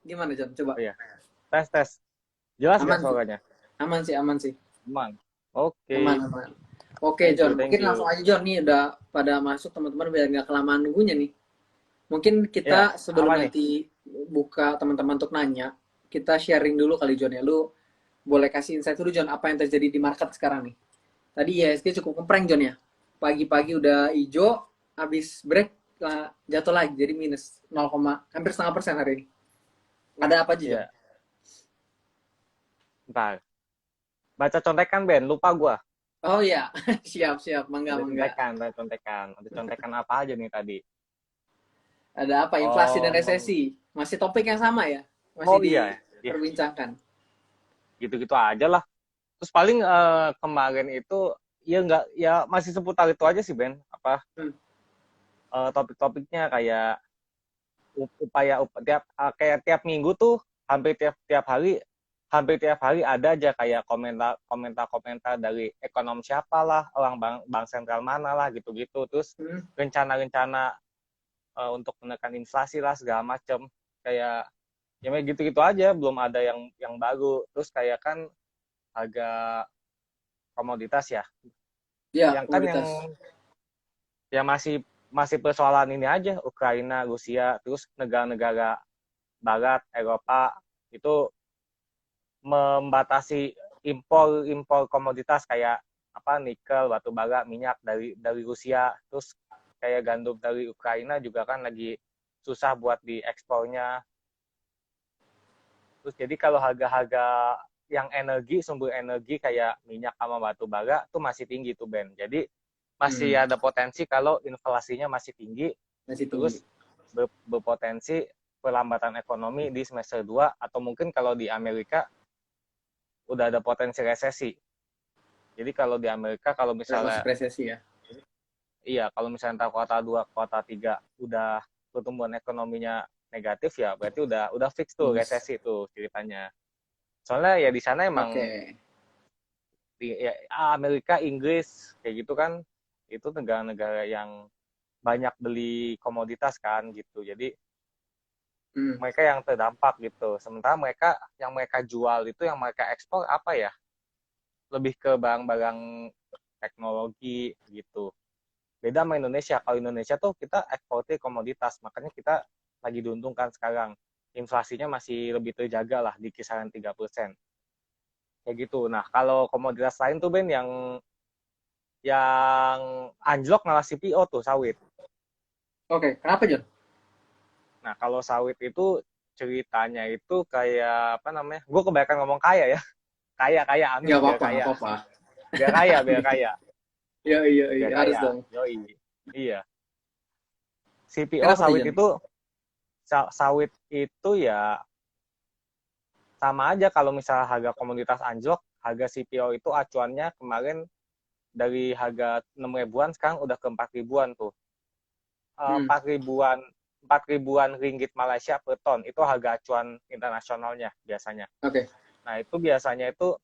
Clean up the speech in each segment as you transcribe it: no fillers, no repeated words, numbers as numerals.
Gimana John? Coba. Oh iya, tes. Jelas nggak Aman sih. suaranya? Aman sih, aman sih. Aman. Oke, Aman, aman. Oke thank John, you, thank mungkin langsung you. aja John nih udah pada masuk teman-teman biar nggak kelamaan nunggunya nih. Mungkin kita Ya, sebelum apa nih? nanti buka teman-teman untuk nanya, kita sharing dulu kali John ya. Lu boleh kasih insight dulu John apa yang terjadi di market sekarang nih. Tadi IHSG cukup ngeprank John ya. Pagi-pagi udah hijau, habis break jatuh lagi jadi minus 0, hampir setengah persen hari ini. Ada apa aja John? Ya, ntar. Baca contekan, Ben. Lupa gua. Oh ya, siap siap, mangga Ada mangga. contekan, ada contekan. Ada contekan apa aja nih tadi? Ada apa? Inflasi dan Oh, resesi. Masih topik yang sama ya? Masih oh iya. Ya, diperbincangkan. gitu-gitu aja lah. Terus paling kemarin itu ya nggak ya masih seputar itu aja sih Ben. Apa Hmm. topik-topiknya kayak kayak tiap minggu tuh hampir tiap tiap hari hampir tiap hari ada aja kayak komentar dari ekonom siapa lah, orang bank sentral mana lah gitu-gitu. Terus Hmm. rencana-rencana untuk menekan inflasi lah segala macem. Kayak ya gitu-gitu aja, belum ada yang baru. Terus kayak kan harga komoditas ya, Ya, yang kan yang komoditas. ya masih masih persoalan ini aja, Ukraina, Rusia, terus negara-negara Barat, Eropa itu membatasi impor komoditas kayak apa nikel, batu bara, minyak dari Rusia, terus kayak gandum dari Ukraina juga kan lagi susah buat diekspornya. Terus jadi kalau harga-harga yang sumber energi kayak minyak sama batu bara tuh masih tinggi tuh Ben. Jadi masih Hmm. ada potensi kalau inflasinya masih tinggi, Masih tinggi. terus berpotensi pelambatan ekonomi di semester 2 atau mungkin kalau di Amerika udah ada potensi resesi. Jadi kalau di Amerika kalau Udah misalnya masuk resesi ya. iya kalau misalnya kuartal 2 kuartal 3 udah pertumbuhan ekonominya negatif ya berarti udah fix tuh Minus. resesi tuh ceritanya. Soalnya ya di sana emang Oke. ya, Amerika, Inggris kayak gitu kan itu negara-negara yang banyak beli komoditas kan gitu. Jadi Hmm. mereka yang terdampak gitu. Sementara yang mereka jual itu yang mereka ekspor apa ya? Lebih ke barang-barang teknologi gitu. Beda sama Indonesia. Kalau Indonesia tuh kita ekspornya komoditas, makanya kita lagi diuntungkan sekarang. Inflasinya masih lebih terjaga lah di kisaran 3%. Kayak gitu. Nah, kalau komoditas lain tuh Ben yang anjlok malah CPO tuh sawit. Oke, kenapa John? Nah, kalau sawit itu ceritanya itu kayak apa namanya? Gue kebanyakan ngomong kaya ya. Kaya, kaya, Nggak amin, biar apa-apa, nggak kaya. apa-apa. Biar kaya, biar kaya. Iya, iya, Biar iya, harus kaya. dong. Yoi. Iya. CPO Kenapa tuh sawit John? itu, sawit itu ya sama aja kalau misalnya harga komoditas anjlok, harga CPO itu acuannya kemarin dari harga 6 ribuan sekarang udah ke 4 ribuan tuh. Hmm. 4 ribuan 4 ribuan ringgit Malaysia per ton itu harga acuan internasionalnya biasanya. Oke. Nah, itu biasanya itu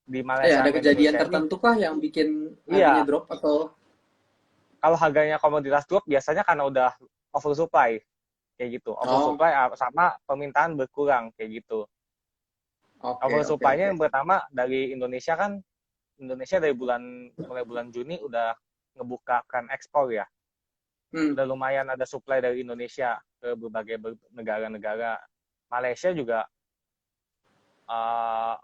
di Eh, Malaysia ada sama kejadian Indonesia ini tertentu kah yang bikin harganya iya, drop atau? kalau harganya komoditas drop biasanya karena udah oversupply kayak gitu. Oh, Oversupply sama permintaan berkurang kayak gitu. oke, oke, Oversupply-nya oke. yang pertama dari Indonesia kan Indonesia dari mulai bulan Juni udah ngebuka keran ekspor ya. Hmm. Udah lumayan ada supply dari Indonesia ke berbagai negara-negara. Malaysia juga uh,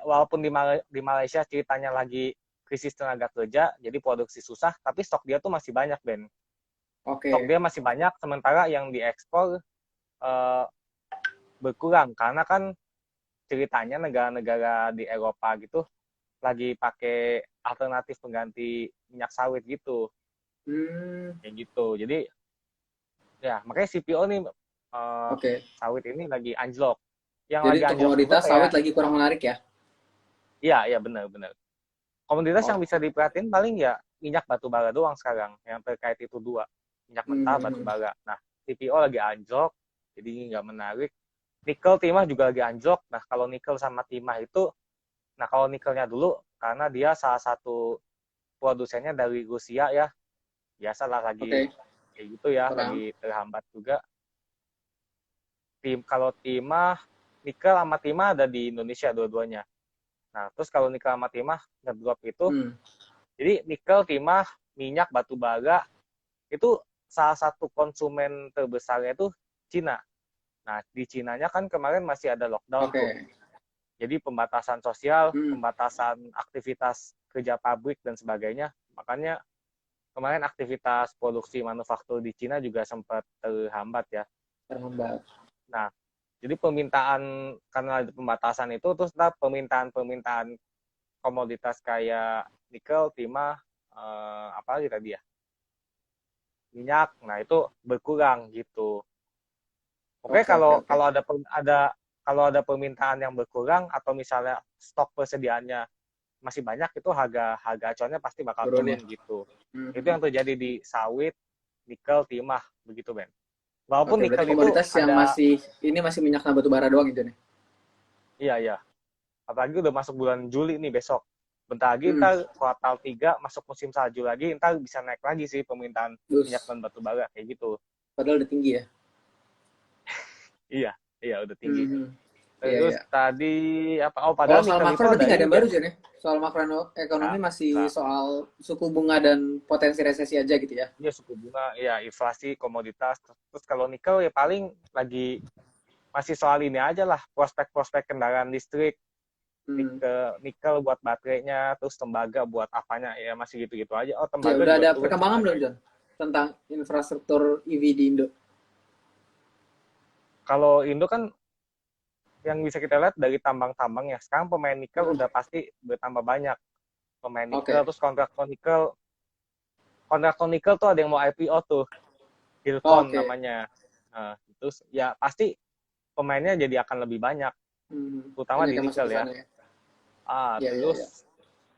walaupun di Malaysia ceritanya lagi krisis tenaga kerja, jadi produksi susah, tapi stok dia tuh masih banyak, Ben. Stok Oke. dia masih banyak, sementara yang diekspor uh, berkurang karena kan ceritanya negara-negara di Eropa gitu lagi pakai alternatif pengganti minyak sawit gitu, Hmm. kayak gitu. Jadi ya makanya CPO nih uh, Oke. sawit ini lagi anjlok. Yang Jadi lagi untuk anjlok juga komoditas kayak sawit lagi kurang menarik ya? iya iya benar-benar. Komoditas yang bisa Oke. diperhatiin paling ya minyak batu bara doang sekarang yang terkait itu dua minyak mentah batu Hmm. bara. Nah CPO lagi anjlok jadi nggak menarik. Nikel timah juga lagi anjlok. Nah kalau nikel sama timah itu, nah kalau nikelnya dulu karena dia salah satu produsennya dari Rusia ya biasalah lagi Oke. kayak gitu ya Kurang. lagi terhambat juga. Kalau timah, nikel sama timah ada di Indonesia dua-duanya. Nah, terus kalau nikel sama timah ngedrop itu, Hmm. jadi nikel, timah, minyak, batu bara itu salah satu konsumen terbesarnya itu Cina. Nah, di Cinanya kan kemarin masih ada lockdown tuh. Oke. Jadi pembatasan sosial, Hmm. pembatasan aktivitas kerja pabrik dan sebagainya. Makanya kemarin aktivitas produksi manufaktur di Cina juga sempat terhambat ya. Terhambat. Nah, jadi permintaan karena ada pembatasan itu, terus permintaan komoditas kayak nikel, timah, apa lagi tadi ya, minyak, nah itu berkurang gitu. Oke, Oke, oke, oke. kalau ada permintaan yang berkurang atau misalnya stok persediaannya masih banyak, itu harga harga acuannya pasti bakal Turun ya. turun gitu. Itu Hmm. yang terjadi di sawit, nikel, timah begitu, Ben. Walaupun Oke, berarti nikel itu komoditas yang ada, masih ini masih minyak dan batu bara doang gitu nih. iya ya, apalagi udah masuk bulan Juli nih besok. Bentar lagi Hmm. ntar kuartal 3 masuk musim salju lagi, ntar bisa naik lagi sih permintaan minyak Terus dan batu bara kayak gitu. padahal udah tinggi ya. Iya, iya udah tinggi. Hmm. Iya, Terus iya. tadi apa? Oh, Kalau padahal soal nikel makro itu berarti ada nggak ada ini, yang baru Ben. Jen ya? Soal Nggak, makroekonomi masih nggak. soal suku bunga dan potensi resesi aja gitu ya? Iya suku bunga, ya inflasi, komoditas. Terus kalau nikel ya paling lagi masih soal ini aja lah, prospek-prospek kendaraan listrik, Hmm. nikel buat baterainya, terus tembaga buat apanya, ya masih gitu-gitu aja. Oh, Ya tembaga udah juga ada turun perkembangan belum harganya. John tentang infrastruktur EV di Indo? Kalau Indo kan yang bisa kita lihat dari tambang-tambangnya, sekarang pemain nikel Hmm. udah pasti bertambah banyak. Pemain nikel, Oke, terus kontraktor nikel tuh ada yang mau IPO tuh, Hilcon oke. namanya. Nah, terus ya pasti pemainnya jadi akan lebih banyak, Hmm. terutama Banyak di yang masuk nikel ke ya. sana ya? Ya, ya, ya. Terus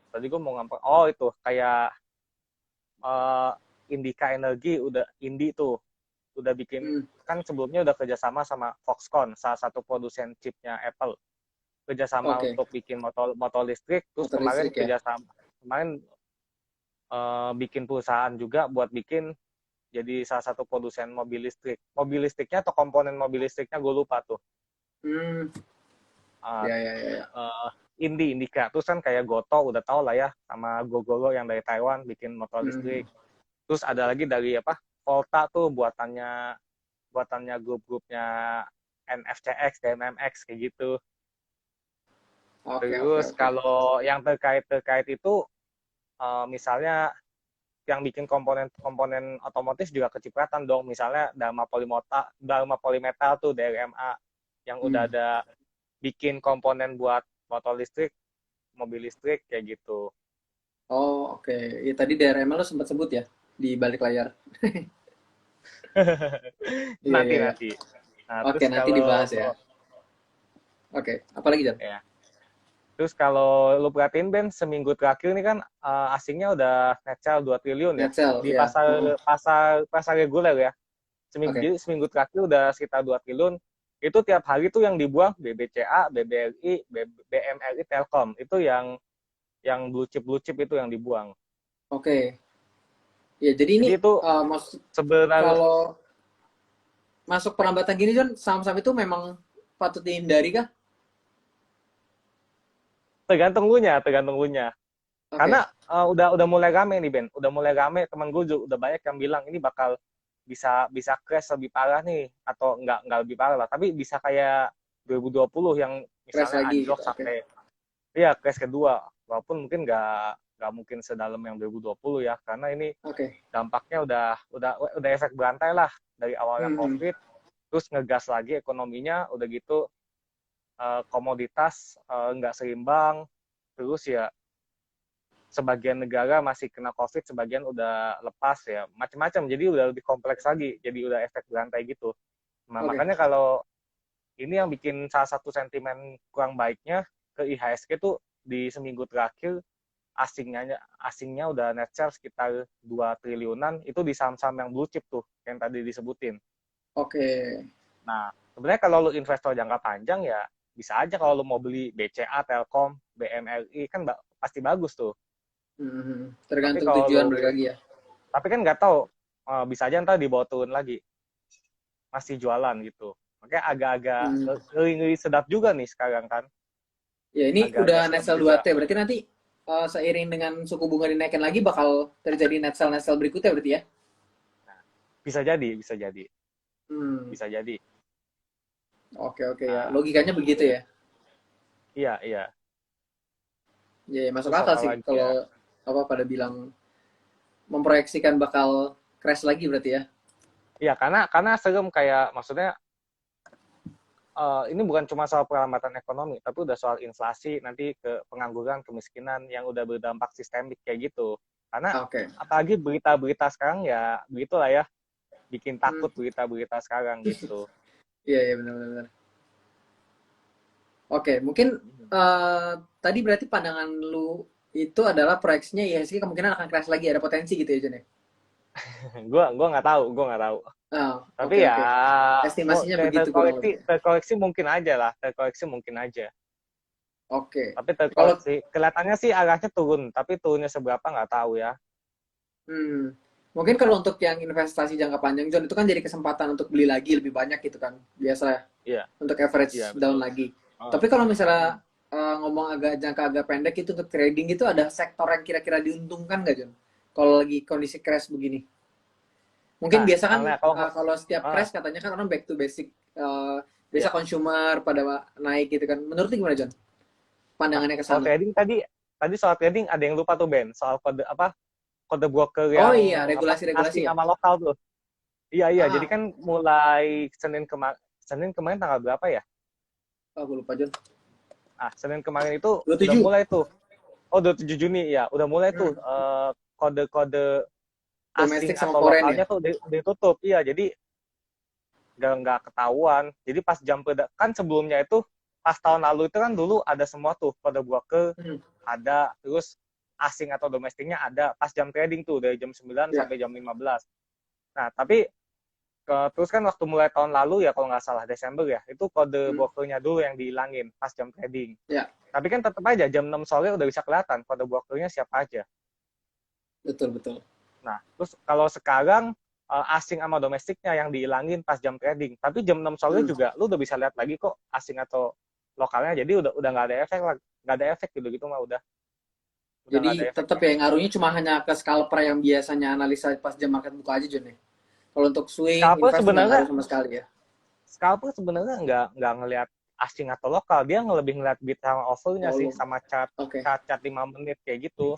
tadi gue mau ngampar, oh itu kayak uh, Indika Energi udah Indi tuh udah bikin, Hmm. kan sebelumnya udah kerjasama sama Foxconn, salah satu produsen chipnya Apple, kerjasama Oke. untuk bikin motor motor listrik. Terus Motor listrik ya? kemarin bikin perusahaan juga buat bikin jadi salah satu produsen mobil listriknya atau komponen mobil listriknya gue lupa tuh. Hmm. uh, Ya, ya, ya, ya. Indika terus kan kayak Goto udah tau lah ya, sama Gogoro yang dari Taiwan bikin motor Hmm. listrik. Terus ada lagi dari apa, Volta tuh buatannya buatannya grup-grupnya NFCX, DMMX kayak gitu. Oke, oke, Terus oke. kalau yang terkait itu, misalnya yang bikin komponen otomotif juga kecipratan dong. Misalnya Dharma Polymetal tuh dari MA yang udah Hmm. ada bikin komponen buat motor listrik, mobil listrik kayak gitu. Oh, oke. Ya, tadi DRM lo sempat sebut ya di balik layar. Iya, Nanti iya, iya. nanti. Nah, Oke, terus nanti kalau dibahas ya. Oke, apalagi John? ya, terus kalau lu perhatiin Ben, seminggu terakhir ini kan asingnya udah net sell 2 triliun ya Netcell, di ya. Heeh. pasar reguler ya. Oke. Seminggu terakhir udah sekitar 2 triliun. Itu tiap hari tuh yang dibuang BBCA, BBRI, BMRI, Telkom. Itu yang blue chip itu yang dibuang. Oke. Ya, jadi ini Jadi itu sebenarnya kalau masuk perlambatan gini John, saham-saham itu memang patut dihindari kah? tergantung lunya. Karena Oke. udah mulai rame nih Ben, udah mulai rame, teman gue juga udah banyak yang bilang ini bakal bisa bisa crash lebih parah nih, atau nggak lebih parah lah, tapi bisa kayak 2020 yang Crash misalnya lagi anjlok gitu. Oke. sampai, ya crash kedua, walaupun mungkin nggak mungkin sedalam yang 2020 ya, karena ini Oke. dampaknya udah efek berantai lah dari awalnya Hmm. COVID, terus ngegas lagi ekonominya, udah gitu komoditas nggak seimbang, terus ya sebagian negara masih kena COVID, sebagian udah lepas ya, macam-macam. Jadi udah lebih kompleks lagi, jadi udah efek berantai gitu. Nah, Oke. makanya kalau ini yang bikin salah satu sentimen kurang baiknya ke IHSG tuh di seminggu terakhir asingnya udah net sell sekitar 2 triliunan, itu di saham-saham yang blue chip tuh, yang tadi disebutin. Oke. Nah, sebenarnya kalau lu investor jangka panjang ya bisa aja kalau lu mau beli BCA, Telkom, BMRI kan pasti bagus tuh. Hmm. Tapi Tergantung kalau tujuan lu balik lagi ya. Tapi kan nggak tahu, bisa aja ntar dibawa turun lagi, masih jualan gitu. Makanya agak-agak Hmm. ngeri-ngeri sedap juga nih sekarang kan. Ya ini udah Agak-agak net sedap sell juga. 2T, berarti nanti seiring dengan suku bunga dinaikkan lagi bakal terjadi net sell berikutnya berarti ya? Bisa jadi, bisa jadi, Hmm. bisa jadi. Oke oke ya, Nah, logikanya begitu ya. iya, iya. Ya, ya, masuk Terus akal apa sih lagi ya? kalau apa pada bilang memproyeksikan bakal crash lagi berarti ya. Iya, karena serem kayak maksudnya ini bukan cuma soal perlambatan ekonomi, tapi udah soal inflasi, nanti ke pengangguran, kemiskinan yang udah berdampak sistemik kayak gitu. Karena Oke. apalagi berita-berita sekarang ya begitulah ya, bikin Hmm. takut berita-berita sekarang gitu. Iya iya benar benar. Benar. Oke, mungkin eh, tadi berarti pandangan lu itu adalah proyeksinya IHSG kemungkinan akan crash lagi, ada potensi gitu ya Jon ya? Gua nggak tahu. Ah, Tapi oke ya oke. Estimasinya begitu kurang terkoreksi lebih. terkoreksi mungkin aja lah, terkoreksi mungkin aja. Oke. Tapi Kalau terkoreksi kelihatannya sih arahnya turun, tapi turunnya seberapa nggak tahu ya. hmm, mungkin kalau untuk yang investasi jangka panjang John itu kan jadi kesempatan untuk beli lagi lebih banyak gitu kan. Biasa Iya, untuk iya average down betul. lagi. Oh. Tapi kalau misalnya ngomong agak jangka agak pendek itu untuk trading itu ada sektor yang kira-kira diuntungkan nggak John? Kalau lagi kondisi crash begini. Mungkin Nah, biasa kan misalnya kalau kalau setiap ah, crash katanya kan orang back to basic. Biasa iya. consumer pada naik gitu kan. Menurut lu gimana John? Nah, Pandangannya ke kalau sana. trading tadi tadi soal trading ada yang lupa tuh Ben, soal kode apa? Kode broker Oh yang iya, apa? regulasi-regulasi Asing ya? sama lokal tuh. Iya, iya. Jadi Ah, kan mulai Senin kemarin tanggal berapa ya? oh, gue lupa John. Senin kemarin itu udah 27. mulai tuh. Oh, 27 Juni ya, udah mulai tuh Hmm, kode-kode asing domestik sama atau foreign ya? lokalnya tuh ditutup. Iya, jadi nggak ketahuan. Jadi pas kan sebelumnya itu pas tahun lalu itu kan dulu ada semua tuh kode broker Hmm, ada, terus asing atau domestiknya ada pas jam trading tuh dari jam 9 ya. sampai jam 15. Nah, tapi terus kan waktu mulai tahun lalu ya kalau nggak salah Desember ya, itu kode Hmm, brokernya dulu yang dihilangin pas jam trading. ya, Tapi kan tetap aja jam 6 sore udah bisa kelihatan kode brokernya siapa aja. betul betul. Nah, terus kalau sekarang asing sama domestiknya yang dihilangin pas jam trading. Tapi jam 6 sore Hmm. juga lu udah bisa lihat lagi kok asing atau lokalnya. Jadi udah nggak ada efek lah, nggak ada efek gitu-gitu mah udah Jadi nggak ada tetap efeknya. ya ngaruhnya cuma hanya ke scalper yang biasanya analisa pas jam market buka aja John ya. Kalau untuk swing, Scalper invest tuh nggak sebenarnya ngaruh sama sekali ya. scalper sebenarnya nggak ngelihat asing atau lokal, dia lebih ngelihat bid sama offernya sih Oh, sama chart oke. chart, chart 5 menit kayak gitu.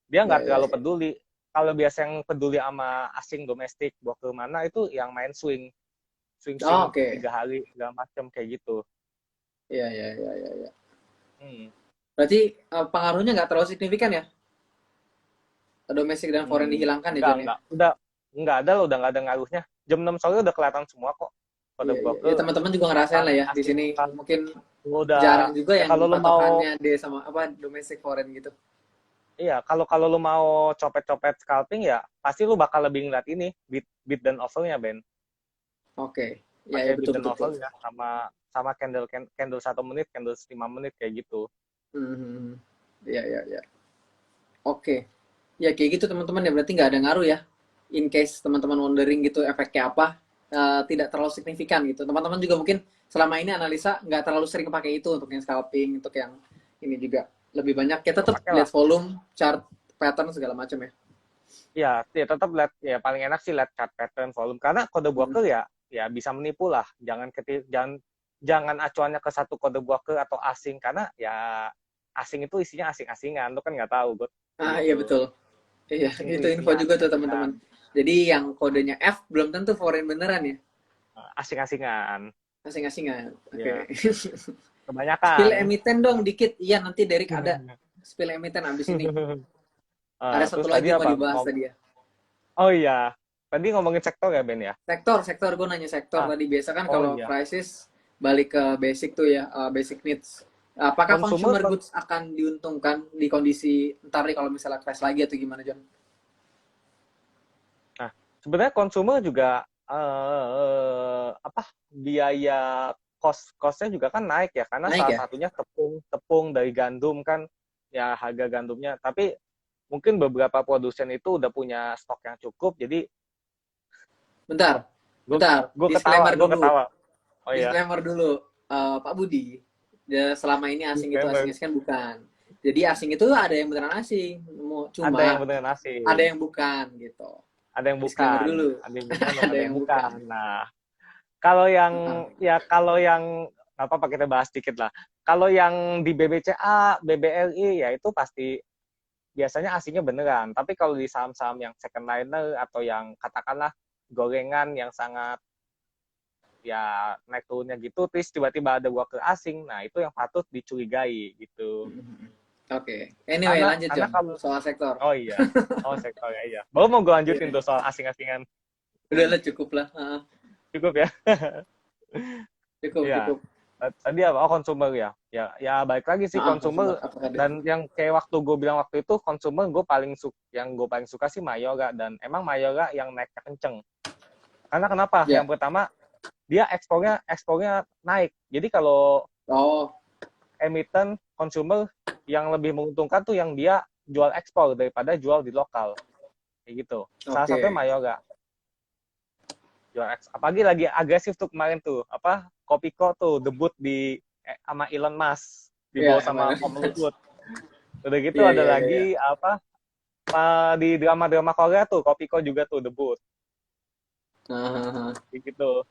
Dia Ya, nggak ya, terlalu ya. peduli. Kalau biasa yang peduli sama asing domestik bawa ke mana itu yang main swing Oh, oke. 3 hari segala macam kayak gitu. Ya, ya, ya, ya, ya. Hmm. Berarti pengaruhnya nggak terlalu signifikan ya? Domestik dan foreign dihilangkan ya John ya? Enggak. Udah ada loh, udah nggak ada ngaruhnya. Jam 6 sore udah kelihatan semua kok. Pada Iya, iya. Ya broker, teman-teman juga ngerasain lokal, lah ya. Di asing sini lokal. mungkin Udah, jarang juga ya yang kalau lu mau, patokannya D sama apa domestik foreign gitu. iya, kalau lu mau copet-copet scalping ya, pasti lu bakal lebih ngeliat ini, bid dan offernya, Ben. Oke. Ya, ya Pakai bid betul dan betul betul. offernya, sama sama candle 1 menit, candle 5 menit, kayak gitu. Hmm. Ya, ya, ya. Oke. Ya kayak gitu teman-teman ya berarti nggak ada ngaruh ya. In case teman-teman wondering gitu efeknya apa, tidak terlalu signifikan gitu. Teman-teman juga mungkin selama ini analisa nggak terlalu sering pakai itu untuk yang scalping, untuk yang ini juga lebih banyak kita tetap Pakai lah. lihat volume, chart, pattern segala macam ya. Ya tetap lihat, ya paling enak sih lihat chart pattern volume. Karena kode Hmm. broker ya bisa menipu lah. Jangan acuannya ke satu kode broker atau asing, karena ya asing itu isinya asing-asingan, lu kan nggak tahu gue Ah iya gitu. betul. Iya Asing itu itu info isinya juga tuh asing-asingan. teman-teman. Jadi yang kodenya F belum tentu foreign beneran ya. Asing-asingan Asing-asingan. Oke. ya Spill kebanyakan. emiten dong dikit. Iya nanti Derek ada spill emiten abis ini. Ada satu Terus lagi tadi yang mau apa dibahas tadi ya. oh iya, tadi ngomongin sektor ya Ben ya. Sektor gue nanya sektor ah tadi biasa kan oh kalau iya, crisis balik ke basic tuh ya, basic needs. Apakah konsumer consumer goods akan diuntungkan di kondisi ntar nih kalau misalnya crash lagi atau gimana John? Nah, sebenarnya konsumer juga apa biaya kosnya juga kan naik ya, karena Naik salah ya? satunya tepung tepung dari gandum kan, ya harga gandumnya. Tapi mungkin beberapa produsen itu udah punya stok yang cukup, jadi Bentar, gue bentar. gue ketawa Disclaimer gue dulu. ketawa Oh iya, disclaimer dulu. Pak Budi, ya, selama ini asing itu disclaimer. asing kan bukan. Jadi asing itu ada yang beneran asing, Ada yang cuma beneran ada asing, yang bukan gitu. ada yang Disclaimer bukan, dulu. ada yang beneran, Ada ada yang yang bukan. bukan. Nah, kalau yang Nah, ya kalau yang nggak apa-apa kita bahas dikit lah. Kalau yang di BBCA, BBRI ya itu pasti biasanya aslinya beneran. Tapi kalau di saham-saham yang second liner atau yang katakanlah gorengan yang sangat ya naik turunnya gitu, terus tiba-tiba ada broker asing, nah itu yang patut dicurigai gitu. oke. Anyway, lanjut Karena John. kalau Soal sektor. oh iya, oh sektor ya iya. Baru mau gue lanjutin Iya. tuh soal asing-asingan, Udah lah, cukup lah. cukup ya. Cukup, Iya. cukup. Tadi apa? Oh, konsumer ya. Ya balik lagi sih Consumer. konsumer Apa tadi? dan yang kayak waktu gue bilang waktu itu konsumer gue paling suka sih Mayora dan emang Mayora yang naiknya kenceng. Karena kenapa? Yang Ya. pertama dia ekspornya naik. Jadi kalau Oh, emiten konsumer yang lebih menguntungkan tuh yang dia jual ekspor daripada jual di lokal. Kayak gitu. Salah satunya oke. Mayora. Jual ekspor. Apalagi lagi agresif tuh kemarin tuh apa? Kopiko tuh debut di sama Elon Musk dibawa Ya, sama emang. Om Luhut. Udah gitu Iya, ada iya, iya, iya. lagi apa di drama-drama Korea tuh Kopiko juga tuh debut Nah, gitu.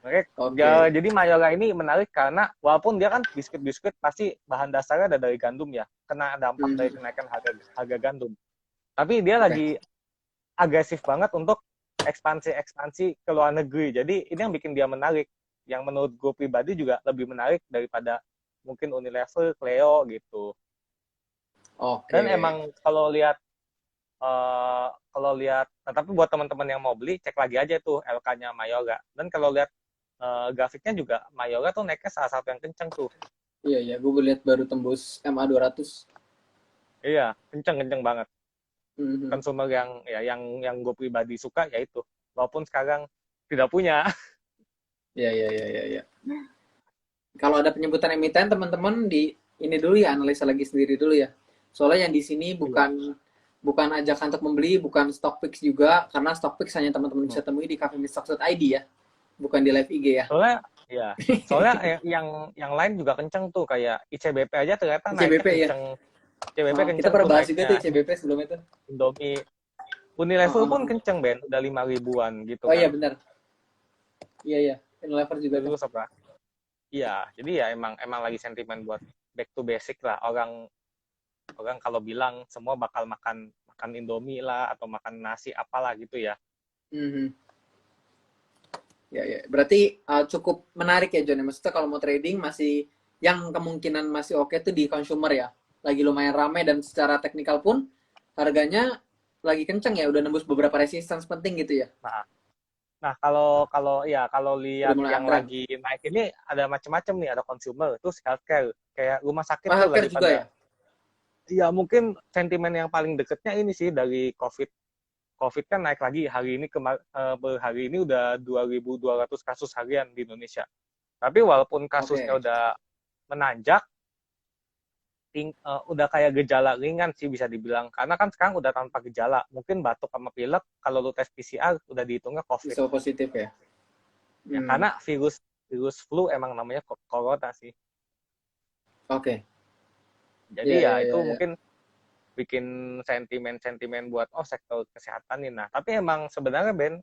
Oke, oke. jadi Mayora ini menarik karena walaupun dia kan biskuit-biskuit pasti bahan dasarnya ada dari gandum ya, kena dampak dari Mhm. kenaikan harga gandum. Tapi dia Oke. lagi agresif banget untuk ekspansi ke luar negeri. Jadi ini yang bikin dia menarik. Yang menurut gue pribadi juga lebih menarik daripada mungkin Unilever, Cleo gitu. Oke. Dan emang nah, tapi buat teman-teman yang mau beli cek lagi aja tuh LK-nya Mayora. Dan kalau lihat grafiknya juga Mayora tuh naiknya salah satu yang kenceng tuh. Iya, iya. Gue lihat baru tembus MA 200. Iya, kenceng banget. Mhm. Consumer yang gue pribadi suka ya itu. Walaupun sekarang tidak punya. Iya, iya, iya, iya, iya. Kalau ada penyebutan emiten, teman-teman di ini dulu ya, analisa lagi sendiri dulu ya. Soalnya yang di sini Iya. bukan bukan ajakan untuk membeli, bukan stock picks juga, karena stock picks hanya teman-teman bisa temui di kafemistock.id ya, bukan di live IG ya. Soalnya ya, soalnya yang lain juga kenceng tuh kayak ICBP aja ternyata naiknya ICBP ya. kenceng. ICBP Kita kenceng pernah tuh bahas juga tuh naiknya. ICBP sebelum itu. Indomie, Unilever pun kenceng Ben, udah 5 ribuan gitu Oh iya kan. benar. Iya iya. Unilever juga tuh. Terus apa? Iya, jadi ya emang lagi sentimen buat back to basic lah. Orang orang kalau bilang semua bakal makan makan Indomie lah atau makan nasi apalah gitu ya. Mhm. Ya ya. Berarti cukup menarik ya John. Maksudnya kalau mau trading masih yang kemungkinan masih oke tuh di consumer ya. Lagi lumayan ramai dan secara teknikal pun harganya lagi kenceng ya. Udah nembus beberapa resistance penting gitu ya. Nah, kalau Udah lihat mulai yang akrab. lagi naik ini ada macam-macam nih, ada consumer, terus healthcare, kayak rumah sakit Oh, tuh healthcare lagi juga ya. pada ya mungkin sentimen yang paling deketnya ini sih dari COVID. COVID kan naik lagi hari ini per hari ini udah 2.200 kasus harian di Indonesia. Tapi walaupun kasusnya Oke. udah menanjak, udah kayak gejala ringan sih bisa dibilang. Karena kan sekarang udah tanpa gejala. Mungkin batuk sama pilek, kalau lu tes PCR udah dihitungnya COVID. Bisa positif ya. Ya, Hmm. karena virus flu emang namanya corona sih. Oke. Jadi Iya ya iya itu iya iya. mungkin bikin sentimen-sentimen buat sektor kesehatan nih. Nah, tapi emang sebenarnya Ben,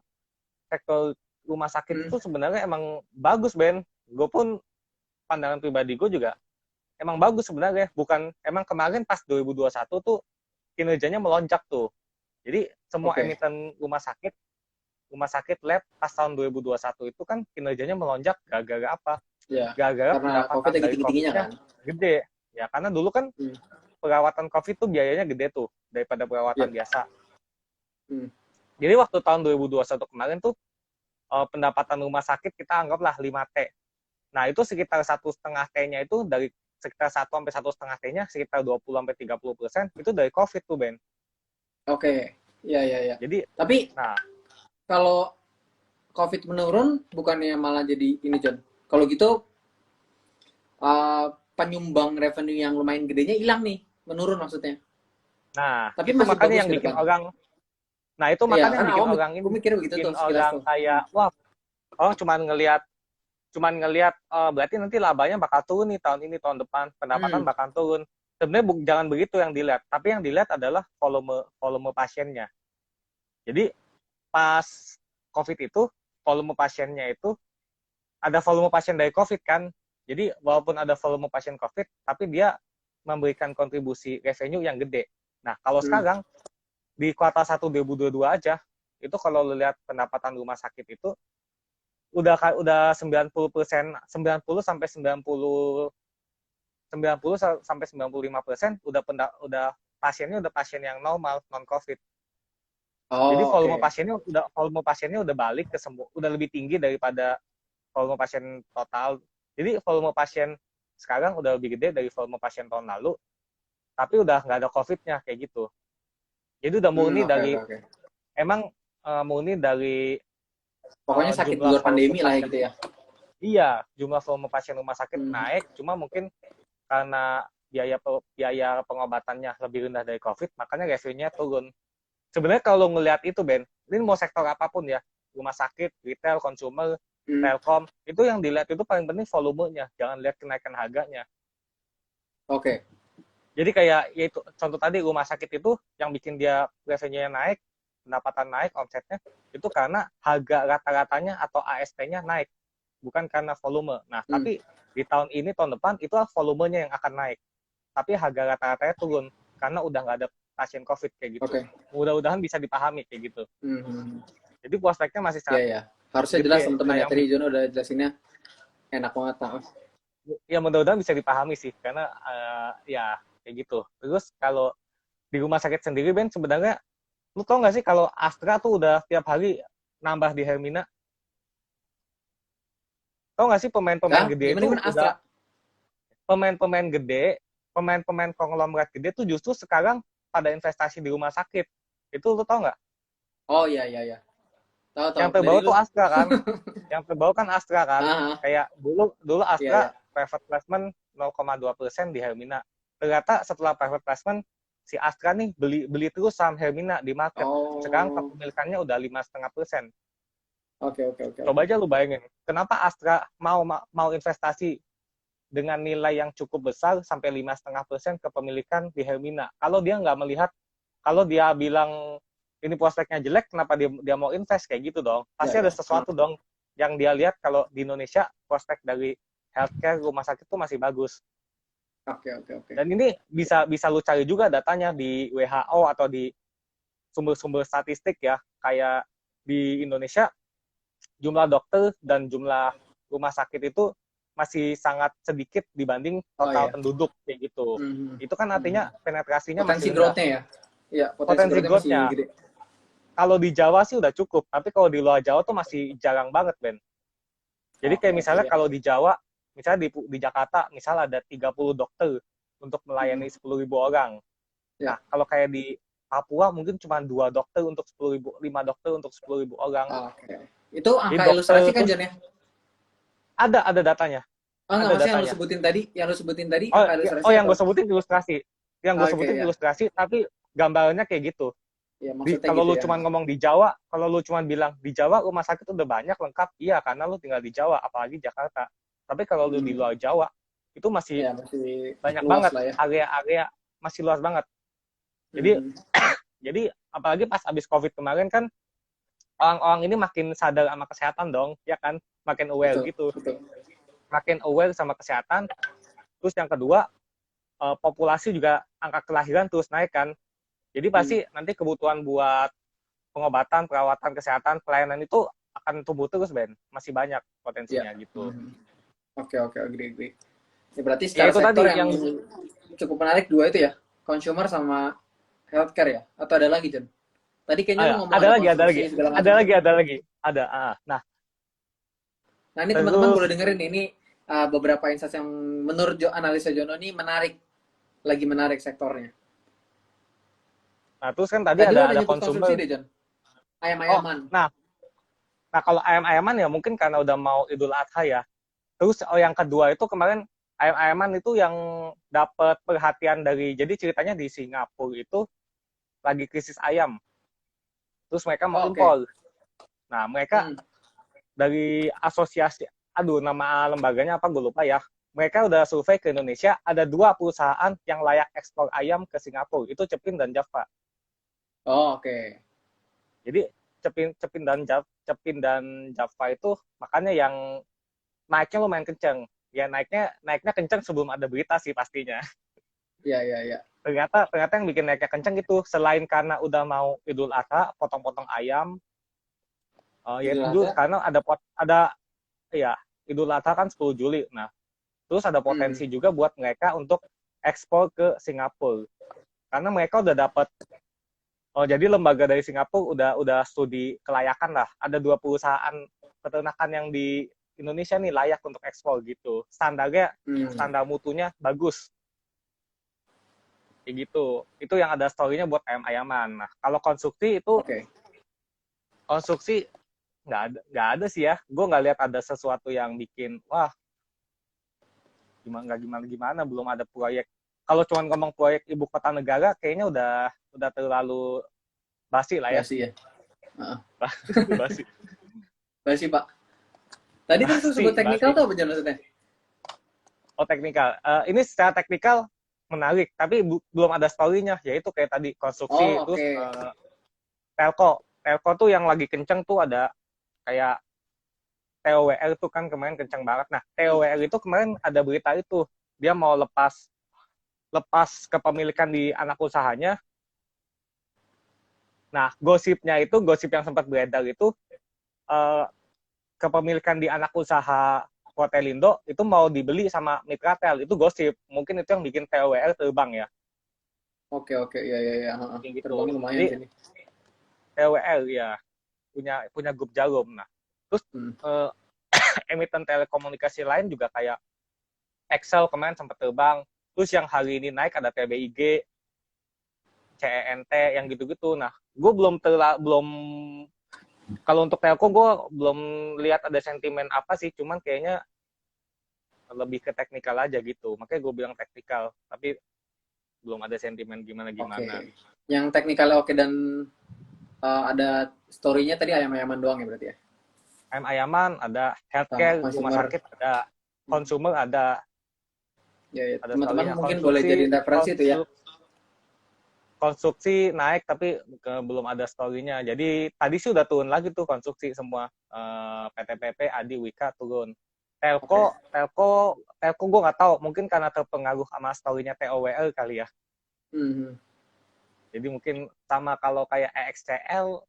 sektor rumah sakit Hmm. itu sebenarnya emang bagus Ben. Gue pun pandangan pribadi gue juga emang bagus sebenarnya. Bukan emang kemarin pas 2021 tuh kinerjanya melonjak tuh. Jadi semua Oke. emiten rumah sakit lab pas tahun 2021 itu kan kinerjanya melonjak gara-gara apa? Ya. Gara-gara Karena COVID pendapatan lagi dari tinggi-tingginya COVID-nya kan. gede. Ya karena dulu kan Hmm. perawatan COVID tuh biayanya gede tuh daripada perawatan Ya. biasa. Hmm. Jadi waktu tahun 2021 kemarin tuh pendapatan rumah sakit kita anggaplah 5T. Nah itu sekitar 1,5 T-nya itu dari sekitar 1 sampai 1,5 T-nya sekitar 20 sampai 30% itu dari COVID tuh Ben. Oke. Iya iya iya. Jadi, Tapi nah, kalau COVID menurun, bukannya malah jadi ini John. Kalau gitu penyumbang revenue yang lumayan gedenya hilang nih, menurun maksudnya. nah Tapi itu masih bagus makanya yang ke bikin depan. orang, nah itu Iya, makanya yang karena bikin awam orang ini gue mikir begitu bikin tuh sekilas orang tuh. kayak wah orang cuma ngelihat cuman ngelihat berarti nanti labanya bakal turun nih tahun ini, tahun depan pendapatan bakal turun. Sebenarnya jangan begitu yang dilihat, tapi yang dilihat adalah volume pasiennya. Jadi pas COVID itu volume pasiennya itu ada volume pasien dari COVID kan. Jadi walaupun ada volume pasien COVID, tapi dia memberikan kontribusi revenue yang gede. Nah, kalau sekarang di kuartal 1 2022 aja, itu kalau lihat pendapatan rumah sakit itu udah 90%, 90 sampai 95% udah pasiennya udah pasien yang normal, non COVID. Jadi volume pasiennya udah balik ke sembuh, udah lebih tinggi daripada volume pasien total. Jadi volume pasien sekarang udah lebih gede dari volume pasien tahun lalu, tapi udah nggak ada COVID-nya kayak gitu. Jadi udah murni dari emang murni dari pokoknya sakit di luar pandemi lah ya gitu ya. Iya, jumlah volume pasien rumah sakit naik, cuma mungkin karena biaya pengobatannya lebih rendah dari COVID, makanya revenue-nya turun. Sebenarnya kalau ngelihat itu, Ben, ini mau sektor apapun ya, rumah sakit, retail, consumer, telkom, itu yang dilihat itu paling penting volumenya, jangan lihat kenaikan harganya. Oke. Jadi kayak yaitu contoh tadi rumah sakit itu yang bikin dia revenue-nya naik, pendapatan naik, omsetnya itu karena harga rata-ratanya atau ASP-nya naik, bukan karena volume. Nah, tapi di tahun ini, tahun depan itu volumenya yang akan naik, tapi harga rata-ratanya turun karena udah nggak ada pasien COVID kayak gitu. Mudah-mudahan bisa dipahami kayak gitu. Jadi prospeknya masih sangat. Iya. Harusnya jelas teman-teman ya. Tadi Jono udah jelasinnya enak banget. Ya mudah-mudahan bisa dipahami sih, karena ya kayak gitu. Terus kalau di rumah sakit sendiri, Ben, sebenarnya lu tau nggak sih kalau Astra tuh udah tiap hari nambah di Hermina? Tau nggak sih pemain-pemain gede itu udah pemain-pemain gede, pemain-pemain konglomerat gede tuh justru sekarang pada investasi di rumah sakit. Itu lu tau nggak? Oh iya. Tahu. Yang terbaru tuh Astra kan. Yang terbaru kan Astra kan. Kayak dulu Astra private placement 0,2% di Hermina. Ternyata setelah private placement si Astra nih beli terus saham Hermina di market. Sekarang kepemilikannya udah 5,5%. Oke. Coba aja lu bayangin, kenapa Astra mau investasi dengan nilai yang cukup besar sampai 5,5% kepemilikan di Hermina. Kalau dia nggak melihat, kalau dia bilang ini prospeknya jelek, kenapa dia mau invest kayak gitu dong? Pasti ada sesuatu dong yang dia lihat kalau di Indonesia prospek dari healthcare rumah sakit itu masih bagus. Oke. Dan ini bisa lu cari juga datanya di WHO atau di sumber-sumber statistik ya, kayak di Indonesia jumlah dokter dan jumlah rumah sakit itu masih sangat sedikit dibanding total penduduk kayak gitu. Itu kan artinya penetrasinya potensi masih rendah. growth-nya ya. Iya, potensi growth-nya masih gede. Kalau di Jawa sih udah cukup, tapi kalau di luar Jawa tuh masih jarang banget, Ben. Jadi kayak misalnya kalau di Jawa, misalnya di Jakarta, misalnya ada 30 dokter untuk melayani 10.000 orang. Nah, kalau kayak di Papua mungkin cuma 2 dokter untuk 10.000, 5 dokter untuk 10.000 orang. Itu angka ilustrasi kan, John ya? Ada datanya. Ada datanya. Yang lu sebutin tadi angka ilustrasi. Yang gue sebutin ilustrasi. Yang gue sebutin ilustrasi, tapi gambarnya kayak gitu. Ya, kalau lu cuma ngomong di Jawa, kalau lu cuma bilang di Jawa rumah sakit udah banyak lengkap, iya karena lu tinggal di Jawa, apalagi Jakarta. Tapi kalau lu di luar Jawa, itu masih banyak banget area-area, masih luas banget. Jadi apalagi pas abis COVID kemarin kan orang-orang ini makin sadar sama kesehatan dong, ya kan, makin aware gitu. Makin aware sama kesehatan. Terus yang kedua, populasi juga angka kelahiran terus naik kan. Jadi pasti nanti kebutuhan buat pengobatan, perawatan kesehatan, pelayanan itu akan tumbuh terus, Ben. Masih banyak potensinya gitu. Oke, agree. Ya, berarti secara itu sektor tadi yang cukup menarik dua itu ya, consumer sama healthcare ya? Atau ada lagi, John? Tadi kayaknya lu ngomong ada lagi. Nah, ini teman-teman boleh dengerin ini beberapa insights yang menurut analisa Jono ini menarik sektornya. Nah, terus kan tadi ada consumer. Deh, John. Ayam-ayaman. Nah, kalau ayam-ayaman ya mungkin karena udah mau Idul Adha ya. Terus yang kedua itu kemarin ayam-ayaman itu yang dapat perhatian jadi ceritanya di Singapura itu lagi krisis ayam. Terus mereka mau impor. Nah, mereka dari asosiasi aduh nama lembaganya apa gue lupa ya. Mereka udah survei ke Indonesia, ada 2 perusahaan yang layak ekspor ayam ke Singapura, itu Cepin dan Java. Oh, oke. Jadi Cepin dan Java itu makanya yang naiknya lumayan kenceng. Ya naiknya naiknya kenceng sebelum ada berita sih pastinya. Iya, iya, iya. Ternyata yang bikin naiknya kenceng itu selain karena udah mau Idul Adha, potong-potong ayam, Idul yaitu dulu Adha. karena ada ya Idul Adha kan 10 Juli. Nah, terus ada Hmm. potensi juga buat mereka untuk ekspor ke Singapura. Karena mereka udah dapat jadi lembaga dari Singapura udah studi kelayakan lah. Ada 2 perusahaan peternakan yang di Indonesia nih layak untuk ekspor gitu. Hmm. Standar mutunya bagus. Kayak gitu. Itu yang ada story-nya buat ayam-ayaman. Nah, kalau Oke. konstruksi nggak ada sih ya. Gue nggak lihat ada sesuatu yang bikin wah gimana belum ada proyek. Kalau cuma ngomong proyek ibu kota negara kayaknya udah terlalu basi lah ya. Basi ya. Heeh. Basi. Basi, Pak. Tadi terus lu sebut teknikal Basi. tuh apa Jon maksudnya? Oh, teknikal. Ini secara teknikal menarik, tapi belum ada story-nya. Yaitu kayak tadi konstruksi, Oh, terus oke. telco. Telco tuh yang lagi kenceng tuh ada kayak TOWR tuh kan kemarin kenceng banget. Nah, TOWR itu kemarin ada berita itu dia mau lepas lepas kepemilikan di anak usahanya. Nah, gosip yang sempat beredar itu eh, kepemilikan di anak usaha Hotelindo itu mau dibeli sama Mitratel. Itu gosip. Mungkin itu yang bikin TOWR terbang ya. Oke, oke. Iya, iya, iya. Heeh. Kayak gitu. Terbangnya lumayan Jadi sini. TOWR ya punya grup Jarum. Nah, terus Hmm. eh, emiten telekomunikasi lain juga kayak Excel kemarin sempat terbang. Terus yang hari ini naik ada TBIG, CENT yang gitu-gitu. Nah, gue belum kalau untuk telco gue belum lihat ada sentimen apa sih, cuman kayaknya lebih ke teknikal aja gitu. Makanya gue bilang teknikal, tapi belum ada sentimen Oke. gimana-gimana. Yang teknikalnya oke dan ada story-nya tadi ayam-ayaman doang ya berarti ya? Ayam-ayaman ada, Sama healthcare, rumah consumer. sakit ada, consumer Ya, ya. ada Teman-teman story-nya. mungkin boleh jadiin referensi itu ya. Konstruksi naik tapi belum ada story-nya. Jadi tadi sih udah turun lagi tuh konstruksi semua. PTPP, Adi, Wika turun. Oke. Telco gue nggak tahu. Mungkin karena terpengaruh sama story-nya TOWL kali ya. Hmm. Jadi mungkin sama kalau kayak EXCL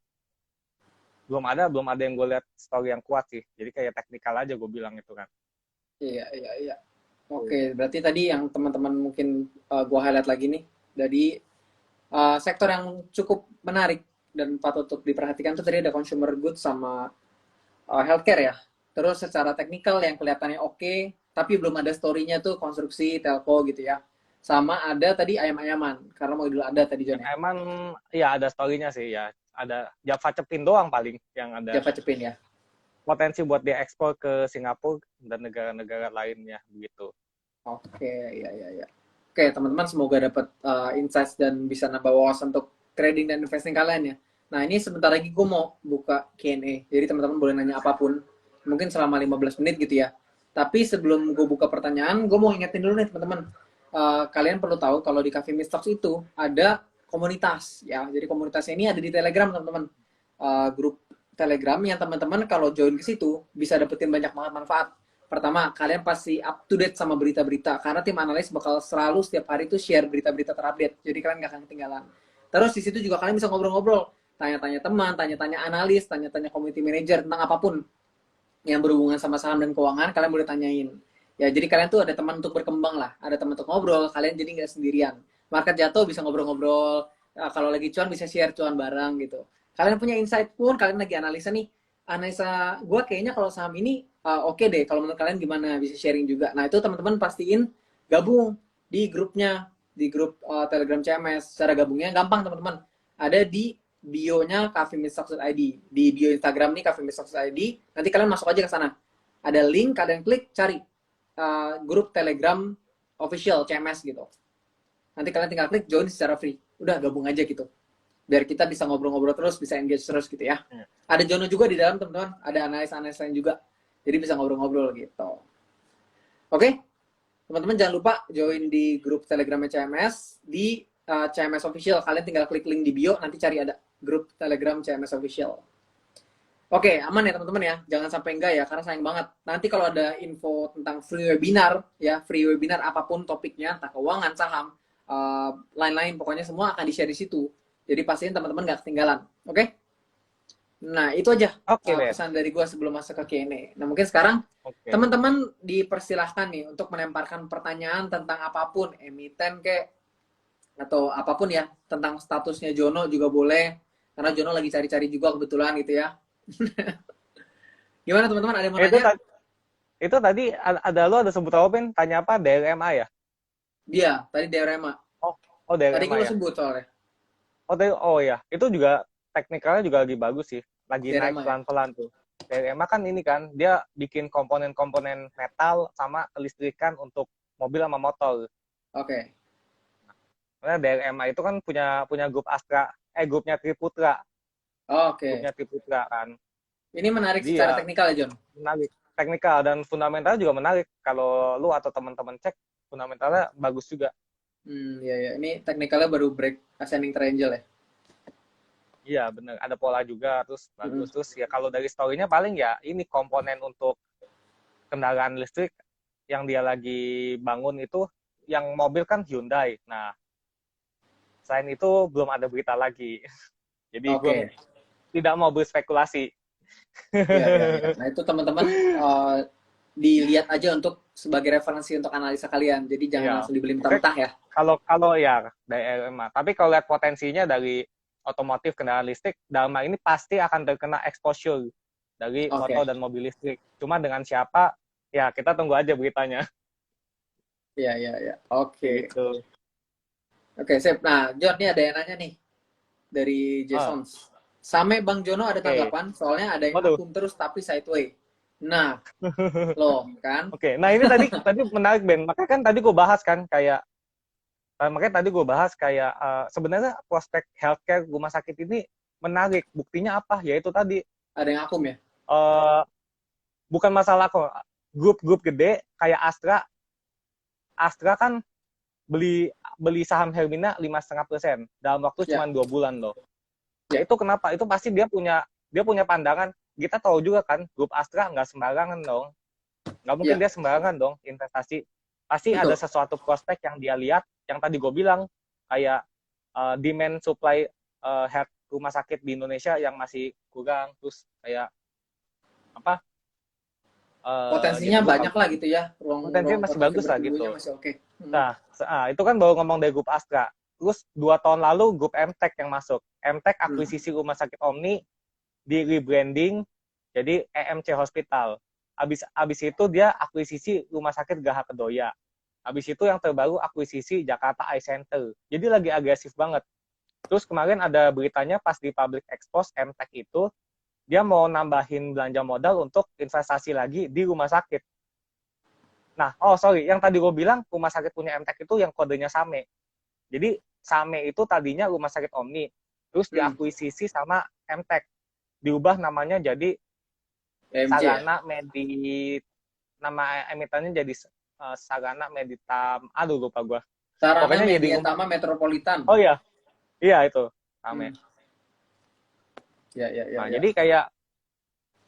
belum ada yang gue lihat story yang kuat sih. Jadi kayak teknikal aja gue bilang itu kan. Iya, iya, iya. Oke, berarti tadi yang teman-teman mungkin gua highlight lagi nih dari sektor yang cukup menarik dan patut untuk diperhatikan tuh tadi ada consumer goods sama healthcare ya. Terus secara teknikal yang kelihatannya oke, tapi belum ada story-nya tuh konstruksi, telco gitu ya. Sama ada tadi ayam-ayaman, karena mau dulu ada tadi John ya. Emang ya ada story-nya sih ya. Ada Java Cepin doang paling yang ada Java Cepin ya. potensi buat dia ekspor ke Singapura dan negara-negara lainnya begitu. Oke, ya, ya, ya. Oke, teman-teman semoga dapat insights dan bisa nambah wawasan untuk trading dan investing kalian ya. Nah, ini sebentar lagi gue mau buka Q&A. Jadi teman-teman boleh nanya apapun. Mungkin selama 15 menit gitu ya. Tapi sebelum gue buka pertanyaan, gue mau ingetin dulu nih teman-teman. Kalian perlu tahu kalau di Cafe Stocks itu ada komunitas ya. Jadi komunitasnya ini ada di Telegram teman-teman. Grup Telegram yang teman-teman kalau join ke situ bisa dapetin banyak banget manfaat. Pertama, kalian pasti up to date sama berita-berita karena tim analis bakal selalu setiap hari itu share berita-berita terupdate. Jadi kalian gak akan ketinggalan. Terus di situ juga kalian bisa ngobrol-ngobrol, tanya-tanya teman, tanya-tanya analis, tanya-tanya community manager tentang apapun yang berhubungan sama saham dan keuangan, kalian boleh tanyain. Ya, jadi kalian tuh ada teman untuk berkembang lah, ada teman untuk ngobrol, kalian jadi nggak sendirian. Market jatuh bisa ngobrol-ngobrol, kalau lagi cuan bisa share cuan bareng gitu. Kalian punya insight pun, kalian lagi analisa nih, analisa gue kayaknya kalau saham ini oke deh, kalau menurut kalian gimana, bisa sharing juga. Nah itu teman-teman pastiin gabung di grupnya, di grup Telegram CMS. Cara gabungnya gampang teman-teman, ada di bio-nya cafe-stocks.id. Di bio Instagram nih cafe-stocks.id. Nanti kalian masuk aja ke sana. Ada link, kalian klik, cari grup Telegram official CMS gitu. Nanti kalian tinggal klik join secara free. Udah gabung aja gitu. Biar kita bisa ngobrol-ngobrol terus, bisa engage terus gitu ya. Ada Jono juga di dalam teman-teman. Ada analis-analis lain juga. Jadi bisa ngobrol-ngobrol gitu. Oke, teman-teman jangan lupa join di grup Telegramnya CMS di CMS Official. Kalian tinggal klik link di bio, nanti cari ada grup Telegram CMS Official. Oke, aman ya teman-teman ya. Jangan sampai enggak ya, karena sayang banget. Nanti kalau ada info tentang free webinar, ya free webinar apapun topiknya, entah keuangan, saham, lain-lain, pokoknya semua akan di-share di situ. Jadi pastiin teman-teman nggak ketinggalan. Oke? Nah, itu aja Oke, Ben. pesan dari gue sebelum masuk ke Q&A. Nah, mungkin sekarang Oke. teman-teman dipersilahkan nih untuk melemparkan pertanyaan tentang apapun, emiten kek, atau apapun ya, tentang statusnya Jono juga boleh, karena Jono lagi cari-cari juga kebetulan gitu ya. Gimana teman-teman, ada yang mau Itu nanya? itu tadi ada sebut apa, Ben? Tanya apa? DRMA ya? Dia, tadi DRMA. Oh, oh Tadi kan DRMA lo ya. sebut soalnya, Oh ya, itu juga teknikalnya juga lagi bagus sih. Lagi naik DRMA ya. pelan-pelan tuh. DRMA kan ini kan, dia bikin komponen-komponen metal sama kelistrikan untuk mobil sama motor. Oke. Karena DRMA itu kan punya punya grup Astra, grupnya Triputra. Oke. Grupnya Triputra kan. Ini menarik Jadi secara ya teknikal ya, John? menarik. Teknikal dan fundamental juga menarik. Kalau lu atau teman-teman cek, fundamentalnya bagus juga. Ya, ya. Ini teknikalnya baru break ascending triangle ya? Iya, bener. Ada pola juga, terus Hmm. bagus. Terus ya kalau dari story-nya paling ya ini komponen untuk kendaraan listrik yang dia lagi bangun itu, yang mobil kan Hyundai. Nah, selain itu belum ada berita lagi. Jadi gue Oke. tidak mau berspekulasi. Ya, ya, ya. Nah, itu teman-teman dilihat aja untuk sebagai referensi untuk analisa kalian. Jadi jangan Iya. langsung dibeli Oke, mentah-mentah ya. kalau ya dari RMA. Tapi kalau lihat potensinya dari otomotif kendaraan listrik, Dalma ini pasti akan terkena exposure dari motor Oke. dan mobil listrik. Cuma dengan siapa, ya kita tunggu aja beritanya. Ya, ya, ya. Kayak Oke. gitu. Oke, sip. Nah, John, nih ada yang nanya nih dari Ah, Jason. Same Bang Jono ada oke. tanggapan, soalnya ada yang Waduh. akum terus tapi sideway. Nah, loh kan? Oke. Nah, ini tadi menarik, Ben. Makanya kan tadi gue bahas kan kayak sebenarnya prospek healthcare rumah sakit ini menarik. Buktinya apa? Yaitu tadi Ada yang akum ya? eh bukan masalah kok, grup-grup gede kayak Astra kan beli beli saham Hermina 5,5% dalam waktu cuma Ya, 2 bulan loh. Ya ya. itu kenapa? Itu pasti dia punya pandangan. Kita tahu juga kan, grup Astra nggak sembarangan dong. Nggak mungkin Ya, dia sembarangan dong investasi. Pasti ada betul. sesuatu prospek yang dia lihat, yang tadi gue bilang, kayak demand supply health rumah sakit di Indonesia yang masih kurang, terus kayak apa? Jadi Potensinya gue banyak lah gitu ya. Ruang potensinya masih potensi bagus lah bertumbuhnya gitu. masih oke. Nah, itu kan baru ngomong dari grup Astra. Terus 2 tahun lalu grup MTech yang masuk. MTech Hmm. akuisisi rumah sakit Omni, di rebranding jadi EMC Hospital. Abis itu dia akuisisi rumah sakit Gahak Kedoya. Abis itu yang terbaru akuisisi Jakarta Eye Center. Jadi lagi agresif banget. Terus kemarin ada beritanya pas di public expose MTech itu, dia mau nambahin belanja modal untuk investasi lagi di rumah sakit. Nah, yang tadi gue bilang rumah sakit punya MTech itu yang kodenya SAME. Jadi SAME itu tadinya rumah sakit Omni, terus diakuisisi sama MTech, diubah namanya jadi EMC ya. Sarana Medi, nama emitennya jadi Sarana Meditam, aduh lupa gue. Sarana Pokoknya jadi Media Tama Metropolitan. oh iya itu SAME. Ya, ya, ya, Nah ya. jadi kayak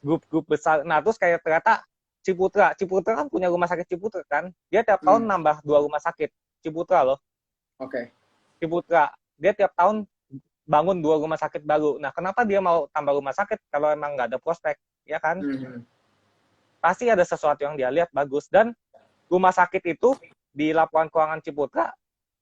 grup-grup besar. Nah terus kayak ternyata Ciputra kan punya rumah sakit Ciputra kan, dia tiap tahun nambah 2 rumah sakit Ciputra loh. Oke. Ciputra dia tiap tahun bangun 2 rumah sakit baru. Nah kenapa dia mau tambah rumah sakit kalau emang nggak ada prospek, ya kan? Pasti ada sesuatu yang dia lihat bagus. Dan rumah sakit itu di laporan keuangan Ciputra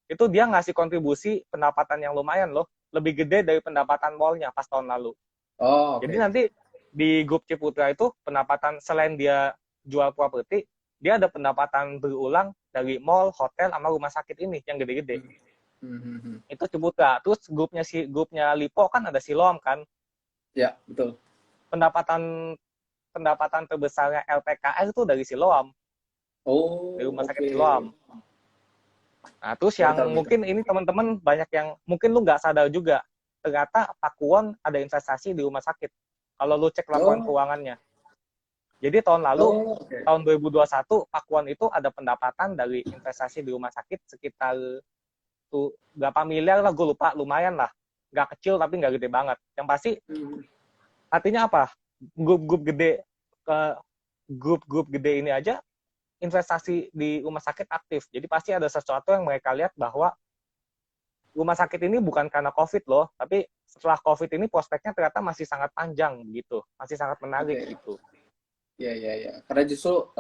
itu dia ngasih kontribusi pendapatan yang lumayan loh, lebih gede dari pendapatan mallnya pas tahun lalu. Oh, Jadi oke. nanti di grup Ciputra itu pendapatan selain dia jual properti, dia ada pendapatan berulang dari mall, hotel, sama rumah sakit ini yang gede-gede. Itu Ciputra. Terus grupnya Lipo kan ada Siloam kan. Ya, betul. Pendapatan terbesarnya LPKR itu dari Siloam, dari Oh, rumah sakit oke. Siloam. Nah, terus Baru yang tahu itu. mungkin ini teman-teman banyak yang mungkin lu nggak sadar juga, ternyata Pakuwon ada investasi di rumah sakit. Kalau lu cek laporan Oh, keuangannya. Jadi tahun lalu, Oh, oke. tahun 2021, Pakuan itu ada pendapatan dari investasi di rumah sakit sekitar tuh berapa miliar lah, gue lupa, lumayan lah. Nggak kecil tapi nggak gede banget. Yang pasti Hmm. artinya apa? Grup-grup gede ke grup-grup gede ini aja investasi di rumah sakit aktif. Jadi pasti ada sesuatu yang mereka lihat bahwa rumah sakit ini bukan karena COVID loh, tapi setelah COVID ini prospeknya ternyata masih sangat panjang gitu, masih sangat menarik Oke. gitu. Ya, ya, ya. Karena justru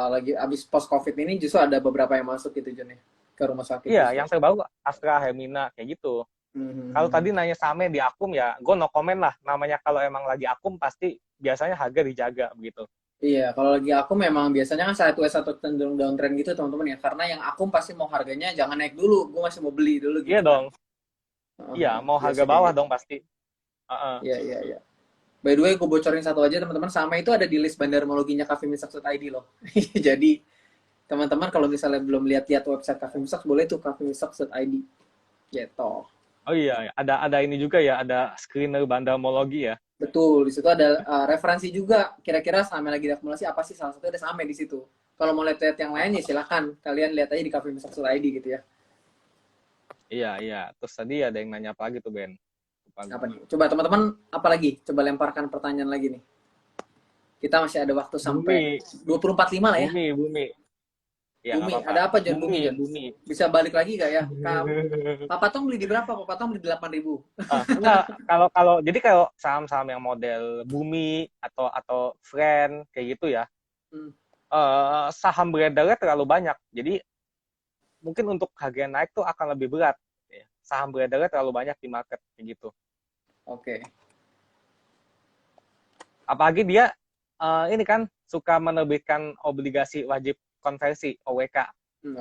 lagi abis post COVID ini justru ada beberapa yang masuk gitu John ya ke rumah sakit Iya, justru. yang terbaru Astra, Hermina kayak gitu. Kalau tadi Hmm. nanya saham di Akum ya, gue no comment lah. Namanya kalau emang lagi Akum pasti biasanya harga dijaga begitu. Iya, kalau lagi aku memang biasanya kan sideways atau cenderung downtrend gitu teman-teman ya. Karena yang aku pasti mau harganya jangan naik dulu, gue masih mau beli dulu Iya gitu kan. dong, iya mau Biasa harga kayak bawah gitu. dong pasti. Uh-uh. Iya, iya, iya. By the way, gue bocorin satu aja teman-teman. Sama itu ada di list bandarmologinya Cafe Misak.id loh. Jadi teman-teman kalau misalnya belum lihat-lihat website Cafe Misak, boleh tuh Cafe Misak.id. Gitu. Oh iya, ada ini juga ya, ada screener bandarmologi ya. Betul, di situ ada referensi juga. Kira-kira saham yang lagi diakumulasi apa sih? Salah satu ada saham di situ. Kalau mau lihat-lihat yang lain ya silakan kalian lihat aja di Cafe Misak.id gitu ya. Iya, iya. Terus tadi ada yang nanya apa lagi tuh, Ben? Lupa Apa gua. nih? Coba teman-teman apa lagi? Coba lemparkan pertanyaan lagi nih. Kita masih ada waktu sampai Bumi, 20.45 lah ya. bumi. Ya nggak Bumi, apa-apa. ada apa John? Bumi, Bumi John? bumi. Bisa balik lagi gak ya? Papa Tong beli di berapa? Papa Tong beli di 8.000. Enggak, kalau kalau jadi kalau saham-saham yang model Bumi atau Friend kayak gitu ya, Hmm, saham beredarnya terlalu banyak. Jadi mungkin untuk harga yang naik tuh akan lebih berat. Ya. Saham beredarnya terlalu banyak di market kayak gitu. oke. Apalagi dia ini kan suka menerbitkan obligasi wajib konversi (OWK).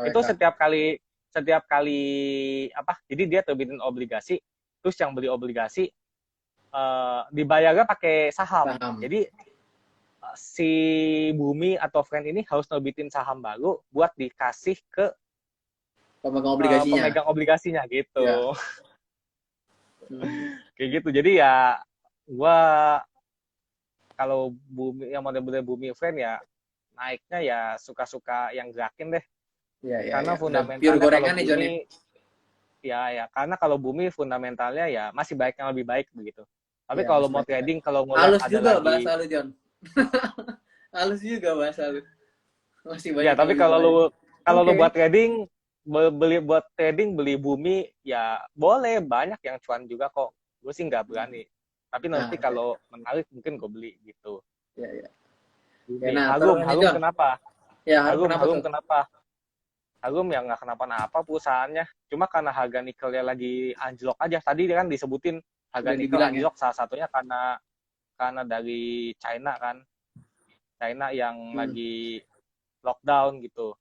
Itu OWK. setiap kali apa? Jadi dia terbitin obligasi, terus yang beli obligasi dibayarnya pakai saham. Paham. Jadi si Bumi atau Friend ini harus nerbitin saham baru buat dikasih ke Pemegang obligasinya. pemegang obligasinya Ya. gitu. Hmm. Kayak gitu. Jadi ya gua kalau Bumi yang model-model Bumi Friend ya naiknya ya suka-suka yang gerakin deh. Ya, ya, Karena ya. Udah pure fundamentalnya kalau gorengan nih John ya. Bumi ya karena kalau Bumi fundamentalnya ya masih baik yang lebih baik begitu. Tapi Ya, kalau masih mau banyak. trading kalau ngelihat Halus ada juga lagi bahasa lu John. Halus juga bahasa lu. Masih ya banyak yang tapi lebih kalau lu baik. kalau lu buat Oke. trading beli Bumi ya boleh banyak yang cuan juga kok. Gue sih nggak berani. Tapi Nah, nanti kalau menarik mungkin gue beli gitu. ya, ya. Ya, Bumi. nah, Harum, terus nih Harum John. kenapa? Ya, Harum Harum, kenapa Harum tuh? kenapa? Harum yang nggak kenapa-napa perusahaannya. Cuma karena harga nikelnya lagi anjlok aja. Tadi kan disebutin harga Udah nikel dibilang ya. anjlok salah satunya karena dari China kan. China yang Hmm. lagi lockdown gitu.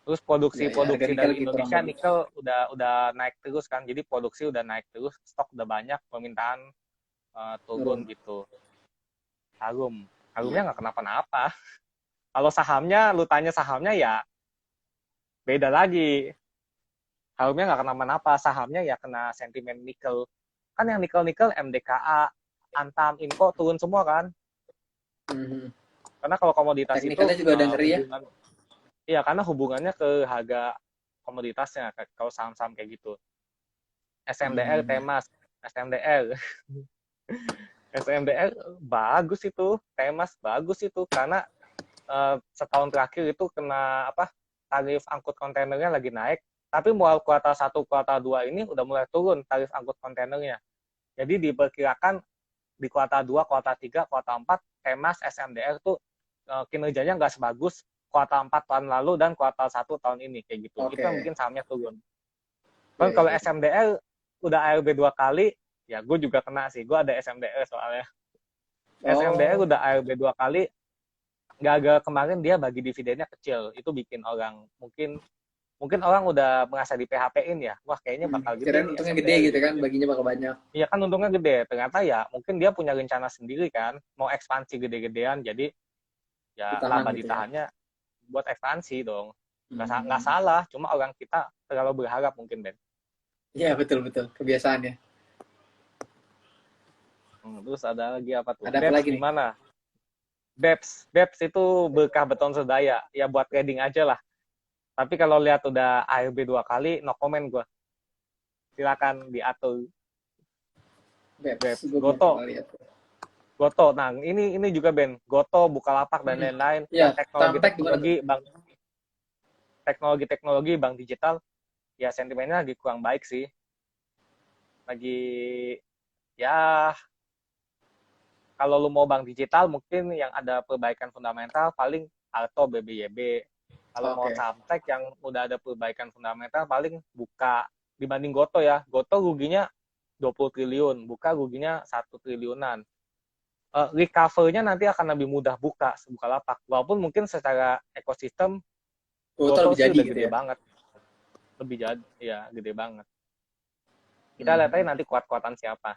Terus Ya, ya, harga produksi nikel dari lagi kurang Indonesia bagus. nikel udah naik terus kan. Jadi produksi udah naik terus, stok udah banyak, permintaan turun Turun. gitu. Harum. Harumnya Iya. nggak kenapa-napa. Kalau sahamnya, lu tanya sahamnya ya beda lagi. Harumnya nggak kenapa-napa. Sahamnya ya kena sentimen nikel. Kan yang nikel-nikel MDKA, Antam, Inco turun semua kan. Mhm. Karena kalau komoditas itu Teknikalnya juga udah ngeri ya. hubungan, iya karena hubungannya ke harga komoditasnya. Kalau saham-saham kayak gitu. SMDR, Hmm. Temas, SMDR. SMDR bagus itu, Temas bagus itu karena setahun terakhir itu kena apa? Tarif angkut kontainernya lagi naik, tapi mulai kuartal 1, kuartal 2 ini udah mulai turun tarif angkut kontainernya. Jadi diperkirakan di kuartal 2, kuartal 3, kuartal 4 Temas SMDR tuh kinerjanya nggak sebagus kuartal 4 tahun lalu dan kuartal 1 tahun ini kayak gitu. Itu yang Oke. bikin sahamnya turun. Ya, Kan ya, kalau ya. SMDR udah ARB 2 kali, ya gue juga kena sih. Gue ada SMDR soalnya. SMDR Oh, udah ARB 2 kali, gagal kemarin dia bagi dividennya kecil. Itu bikin orang mungkin orang udah merasa di PHP-in ya. Wah kayaknya bakal gede kirain nih untungnya gede SMDR gitu kan, gitu. baginya bakal banyak. Iya kan untungnya gede. Ternyata ya mungkin dia punya rencana sendiri kan, mau ekspansi gede-gedean. Jadi ya Ditahan laba gitu ya. ditahannya buat ekspansi dong. Nggak Hmm. salah, cuma orang kita terlalu berharap mungkin Ben. Ya, betul betul. Kebiasaannya. Terus ada lagi apa tuh? Ada apa Debs lagi nih? gimana? BEPS itu berkah beton sedaya. Ya buat trading aja lah. Tapi kalau lihat udah ARB 2 kali, no comment gue. Silakan diatur. Beps, BEPS, gue belum pernah Goto, lihat. Goto. Nah, ini juga Ben, Goto, Bukalapak dan lain-lain Ya, yang Samtek gimana tuh? teknologi bank digital, ya sentimennya lagi kurang baik sih. Lagi ya kalau lu mau bank digital mungkin yang ada perbaikan fundamental paling Alto BBYB. Kalau mau Oke. Samtek yang udah ada perbaikan fundamental paling Buka. Dibanding Goto ya, Goto ruginya 20 triliun, Buka ruginya 1 triliunan. Recover-nya nanti akan lebih mudah Bukalapak. Walaupun mungkin secara ekosistem Gue tuh Goto lebih sih jadi udah gitu gede ya. banget. Lebih jadi, ya gede banget. Kita lihat aja Hmm. nanti kuat-kuatan siapa.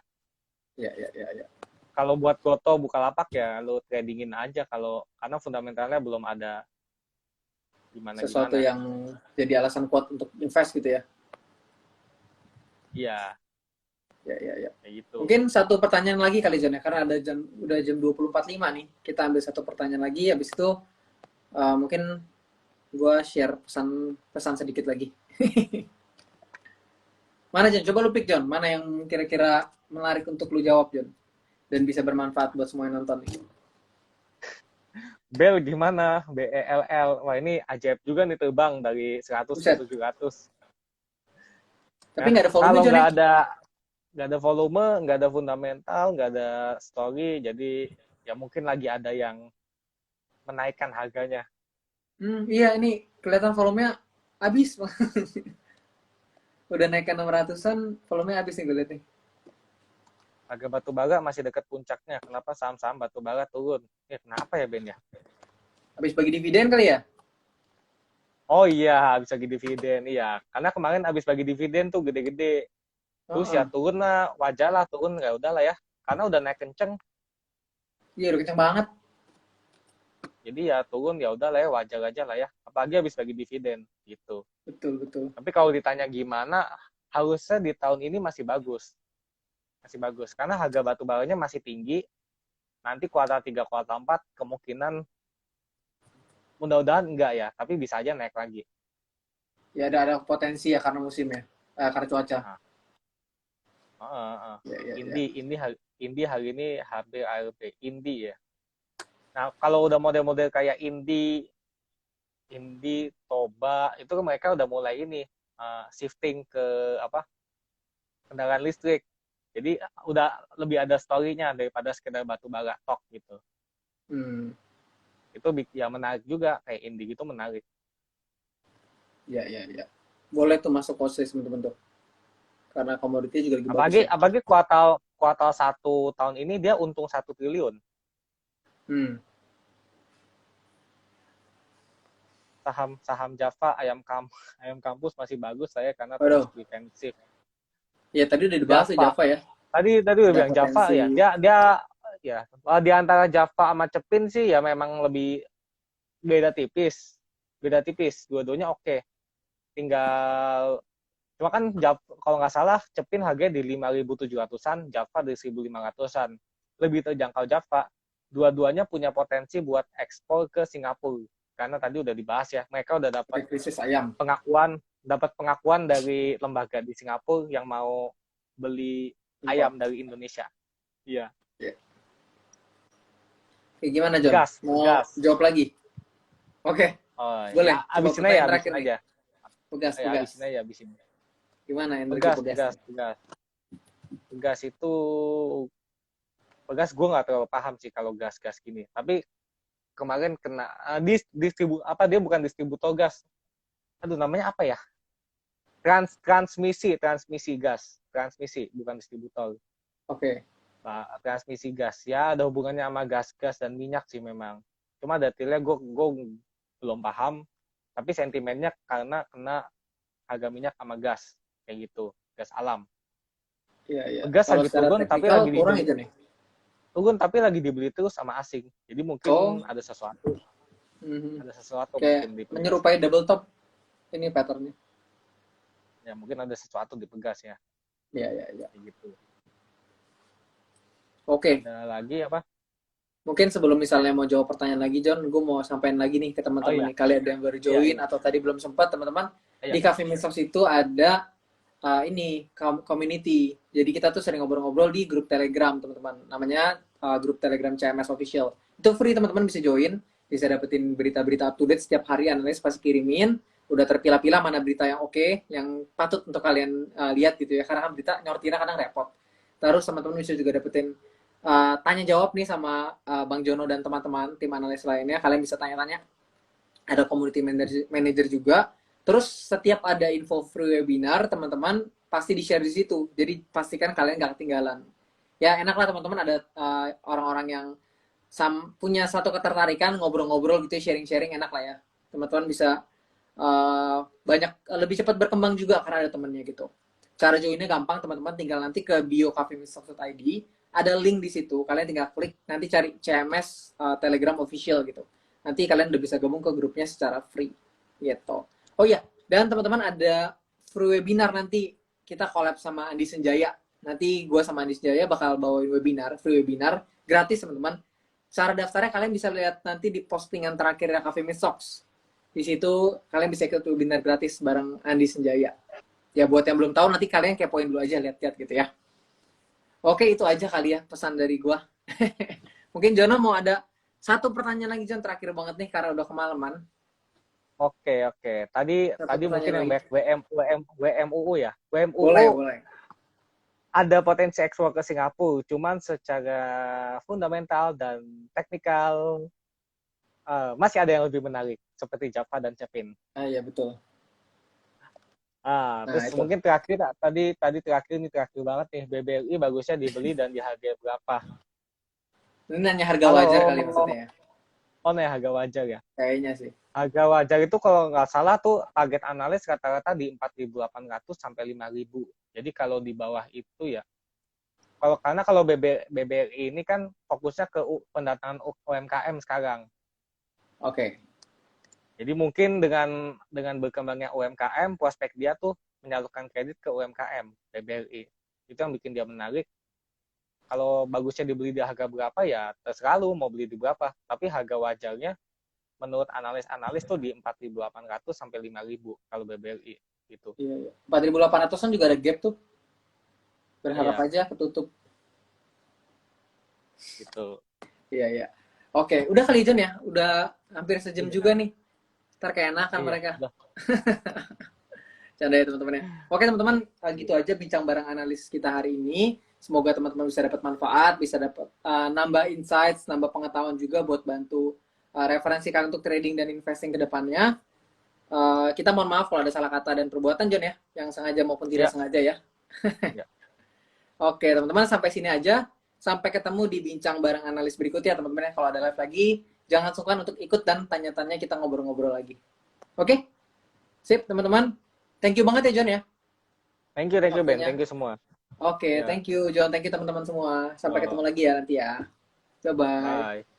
Ya, ya, ya, ya. Kalau buat Goto Bukalapak ya lu tradingin aja karena fundamentalnya belum ada Sesuatu gimana-gimana. yang jadi alasan kuat untuk invest gitu ya. Iya, Ya, ya, ya. kayak gitu. Mungkin satu pertanyaan lagi kali John ya, karena udah jam 20.45 nih. Kita ambil satu pertanyaan lagi, habis itu mungkin gue share pesan pesan sedikit lagi. Mana John? Coba lu pick John. Mana yang kira-kira menarik untuk lu jawab John? Dan bisa bermanfaat buat semua yang nonton nih. Bel gimana? BELL. Wah ini ajaib juga nih terbang dari 100 ke Buset. 700. Tapi Ya, nggak ada volume kalau John ya? nggak ada volume, nggak ada fundamental, nggak ada story, jadi ya mungkin lagi ada yang menaikkan harganya. Iya ini kelihatan volumenya habis. Udah naik ke 600-an, volumenya habis nih gue lihat nih. Harga batu bara masih dekat puncaknya. Kenapa saham-saham batu bara turun? Ya, kenapa ya Ben ya? Habis bagi dividen kali ya? Oh iya, habis bagi dividen. Iya, karena kemarin habis bagi dividen tuh gede-gede. Terus ya Heeh. turun lah, wajar lah turun. Ya udahlah ya. Karena udah naik kenceng. Iya udah kencang banget. Jadi ya turun ya udahlah ya, wajar aja lah ya. Apalagi habis bagi dividen gitu. Betul, betul. Tapi kalau ditanya gimana, harusnya di tahun ini masih bagus. Masih bagus. Karena harga batu baranya masih tinggi. Nanti kuartal 3, kuartal 4 kemungkinan mudah-mudahan enggak ya, tapi bisa aja naik lagi. Ya ada potensi ya karena musim ya. Karena cuaca. Nah, Ya, ya, ya. Indi hari ini hampir ARB Indi ya. Nah, kalau udah model-model kayak Indi, Toba, itu mereka udah mulai ini shifting ke apa kendaraan listrik. Jadi udah lebih ada story-nya daripada sekedar batu bara tok gitu. Hmm. Itu ya menarik juga kayak Indi gitu menarik. Ya, ya, ya. Boleh tuh masuk posisi teman-teman tuh. Karena komoditi juga lagi bagus Apalagi ya. apalagi kuartal 1 tahun ini dia untung 1 triliun. Hmm. Saham Java ayam kampus masih bagus saya karena terus Waduh. defensif. Ya tadi udah dibahas ya Java Java ya. tadi udah Ada bilang Java potensi. ya dia ya di antara Java sama Cepin sih ya memang lebih beda tipis dua-duanya oke. Tinggal cuma kan Java, kalau nggak salah Cepin harganya di 5.700-an, Java di 1.500-an, lebih terjangkau Java. Dua-duanya punya potensi buat ekspor ke Singapura karena tadi udah dibahas ya mereka udah Krisis ayam. dapat pengakuan dari lembaga di Singapura yang mau beli Import. ayam dari Indonesia. Iya. Ya. Oke, gimana John? Gas, Mau gas. jawab lagi? Oke, Oh, boleh. Coba pertanyaan terakhir abisin nih. aja. Pegas, Ya, pegas. abisin. Gimana energi Pegas, pegas pegas, nih? pegas. Pegas itu, pegas gue nggak terlalu paham sih kalau gas-gas gini. Tapi kemarin kena dia bukan distributor gas. Aduh, namanya apa ya? Transmisi gas. Transmisi, bukan distributor. Oke. Transmisi gas. Ya, ada hubungannya sama gas-gas dan minyak sih memang. Cuma detailnya gue belum paham. Tapi sentimennya karena kena harga minyak sama gas. Kayak gitu. Gas alam. Iya, iya. Gas Kalau lagi secara teknikal kurang itu nih. turun tapi lagi dibeli terus sama asing. Jadi mungkin Oh, ada sesuatu kayak mungkin di pegas. menyerupai double top ini patternnya. Ya mungkin ada sesuatu di pegas ya. Iya, iya, iya. Kayak gitu. Oke. Ada lagi apa? Mungkin sebelum misalnya mau jawab pertanyaan lagi, John, gue mau sampaikan lagi nih ke Oh teman-teman iya, nih. Kalian ada yang baru iya, join iya, atau tadi belum sempat, teman-teman. iya. Di Cafe Meetups itu ada ini community. Jadi kita tuh sering ngobrol-ngobrol di grup Telegram, teman-teman. Namanya grup Telegram CMS Official. Itu free, teman-teman bisa join, bisa dapetin berita-berita up to date setiap hari, analis pasti kirimin. Udah terpilah-pilah mana berita yang oke, yang patut untuk kalian lihat gitu ya. Karena kan berita nyortirnya kadang repot. Terus teman-teman bisa juga dapetin tanya jawab nih sama Bang Jono dan teman-teman tim analis lainnya. Kalian bisa tanya-tanya. Ada community manager juga. Terus setiap ada info free webinar, teman-teman pasti di-share di situ. Jadi pastikan kalian nggak ketinggalan. Ya enak lah teman-teman ada orang-orang yang punya satu ketertarikan ngobrol-ngobrol gitu, sharing-sharing enak lah ya. Teman-teman bisa banyak lebih cepat berkembang juga karena ada temennya gitu. Cara joinnya gampang, teman-teman tinggal nanti ke bio cafemeetups.id, ada link di situ, kalian tinggal klik, nanti cari CMS Telegram official gitu. Nanti kalian udah bisa gabung ke grupnya secara free gitu. Oh iya, dan teman-teman ada free webinar nanti kita collab sama Andi Senjaya. Nanti gue sama Andi Senjaya bakal bawain webinar, free webinar gratis teman-teman. Cara daftarnya kalian bisa lihat nanti di postingan terakhirnya Cafe Meetups. Di situ kalian bisa ikut webinar gratis bareng Andi Senjaya. Ya buat yang belum tahu nanti kalian kepoin dulu aja, lihat-lihat gitu ya. Oke, itu aja kali ya pesan dari gua. Mungkin Jono mau ada satu pertanyaan lagi, Jon, terakhir banget nih karena udah kemalaman. Oke, oke. Tadi Satu tadi mungkin pertanyaan yang lagi. back WMUU ya. Boleh, WMUU boleh. ada potensi ekspor ke Singapura, cuman secara fundamental dan teknikal masih ada yang lebih menarik seperti Java dan Cepin. Iya betul. Nah, Terus itu. mungkin terakhir tadi terakhir banget nih, BBRI bagusnya dibeli dan di harga berapa? Ini nanya harga wajar Kalau kali maksudnya ya. ya harga wajar ya. Kayaknya sih. Harga wajar itu kalau nggak salah tuh target analis rata-rata di 4.800 sampai 5.000. Jadi kalau di bawah itu ya, karena kalau BBRI ini kan fokusnya ke pendatangan UMKM sekarang. Oke. Jadi mungkin dengan berkembangnya UMKM, prospek dia tuh menyalurkan kredit ke UMKM, BBRI. Itu yang bikin dia menarik. Kalau bagusnya dibeli di harga berapa ya terserah lu mau beli di berapa. Tapi harga wajarnya menurut analis-analis tuh di 4.800 sampai 5.000 kalau BBRI gitu. Iya, iya. 4.800-an juga ada gap tuh. Berharap Iya, aja ketutup. gitu. Iya, iya. Oke, udah kali Jon ya. Udah hampir sejam juga Iya, nih. Ntar kayak enakan iya. mereka. Udah. Canda ya teman-teman ya. Oke teman-teman, gitu aja bincang bareng analis kita hari ini. Semoga teman-teman bisa dapat manfaat, bisa dapat nambah insights, nambah pengetahuan juga buat bantu referensi kalian untuk trading dan investing ke depannya. Kita mohon maaf kalau ada salah kata dan perbuatan John ya, yang sengaja maupun tidak Iya, sengaja ya. iya. Oke teman-teman, sampai sini aja. Sampai ketemu di bincang bareng analis berikutnya teman-teman ya. Kalau ada live lagi, jangan sungkan untuk ikut dan tanya-tanya, kita ngobrol-ngobrol lagi. Oke, sip teman-teman. Thank you banget ya John ya Thank you Ben, waktunya. thank you semua. Oke, Ya, thank you John, thank you teman-teman semua. Sampai ketemu so, lagi ya nanti ya. Bye-bye. bye.